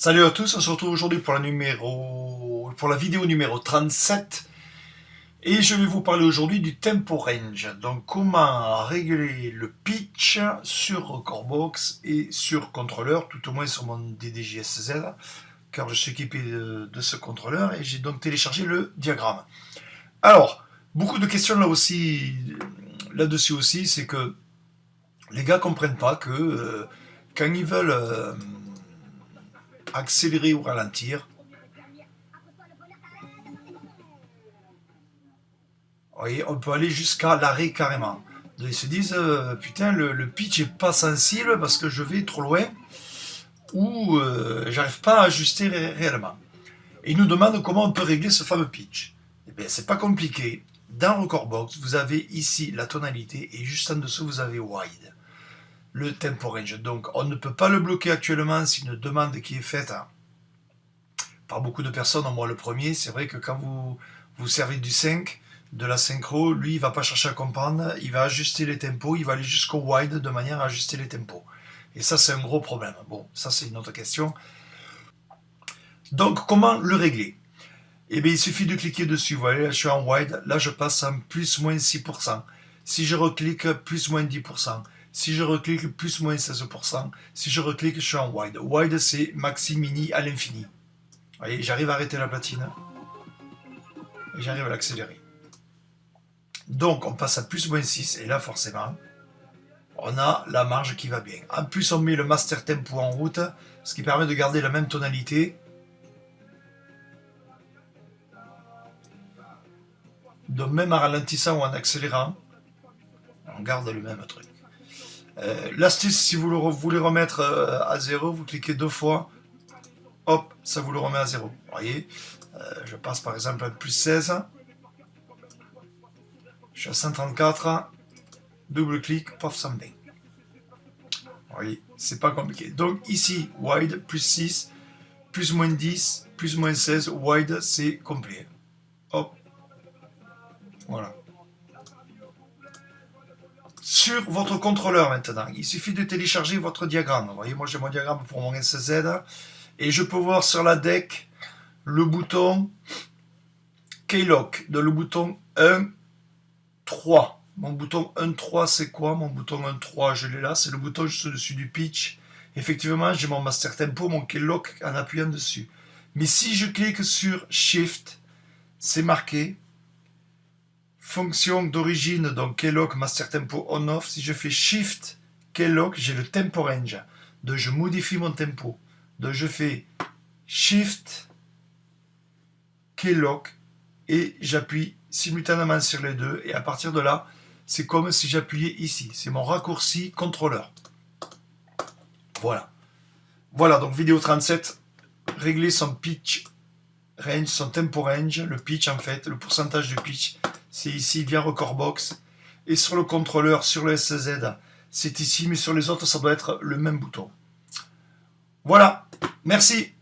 Salut à tous, on se retrouve aujourd'hui pour la vidéo numéro 37 et je vais vous parler aujourd'hui du tempo range. Donc comment régler le pitch sur Recordbox et sur contrôleur, tout au moins sur mon DDJSZ, car je suis équipé de ce contrôleur et j'ai donc téléchargé le diagramme. Alors, beaucoup de questions là-dessus aussi, c'est que les gars comprennent pas que quand ils veulent accélérer ou ralentir, vous voyez, on peut aller jusqu'à l'arrêt carrément. Ils se disent putain, le pitch est pas sensible parce que je vais trop loin ou j'arrive pas à ajuster réellement. Et ils nous demandent comment on peut régler ce fameux pitch. Eh bien, c'est pas compliqué. Dans Recordbox, vous avez ici la tonalité et juste en dessous, vous avez wide, le tempo range. Donc, on ne peut pas le bloquer actuellement. C'est une demande qui est faite par beaucoup de personnes. Moi, le premier, c'est vrai que quand vous servez du 5, de la synchro, lui, il va pas chercher à comprendre, il va ajuster les tempos, il va aller jusqu'au wide de manière à ajuster les tempos. Et ça, c'est un gros problème. Bon, ça, c'est une autre question. Donc, comment le régler? Eh bien, il suffit de cliquer dessus. Vous voyez, là, je suis en wide. Là, je passe en plus-moins 6%. Si je reclique, plus-moins 10%. Si je reclique, plus-moins 16%. Si je reclique, je suis en wide. Wide, c'est maxi, mini à l'infini. Vous voyez, j'arrive à arrêter la platine. Et j'arrive à l'accélérer. Donc, on passe à plus-moins 6. Et là, forcément, on a la marge qui va bien. En plus, on met le master tempo en route, ce qui permet de garder la même tonalité. Donc, même en ralentissant ou en accélérant, on garde le même truc. L'astuce, si vous voulez remettre à 0, vous cliquez 2 fois. Hop, ça vous le remet à 0. Vous voyez, je passe par exemple à plus 16. Je suis à 134. Double clic, paf, ça me met. Vous voyez, c'est pas compliqué. Donc ici, wide, plus 6, plus moins 10, plus moins 16, wide, c'est complet. Hop. Voilà. Sur votre contrôleur maintenant, il suffit de télécharger votre diagramme. Vous voyez, moi j'ai mon diagramme pour mon SZ et je peux voir sur la deck le bouton Keylock, le bouton 1, 3. Mon bouton 1.3, c'est quoi? Mon bouton 1.3, je l'ai là, c'est le bouton juste au-dessus du pitch. Effectivement, j'ai mon master tempo, mon keylock en appuyant dessus. Mais si je clique sur Shift, c'est marqué fonction d'origine, donc keylock, master tempo on-off. Si je fais Shift, keylock, j'ai le tempo range. Donc je modifie mon tempo. Donc je fais Shift, keylock, et j'appuie simultanément sur les deux. Et à partir de là, c'est comme si j'appuyais ici. C'est mon raccourci contrôleur. Voilà. Voilà, donc vidéo 37. Régler son pitch range, son tempo range. Le pitch, en fait, le pourcentage de pitch, c'est ici via Recordbox. Et sur le contrôleur, sur le SZ, c'est ici. Mais sur les autres, ça doit être le même bouton. Voilà. Merci.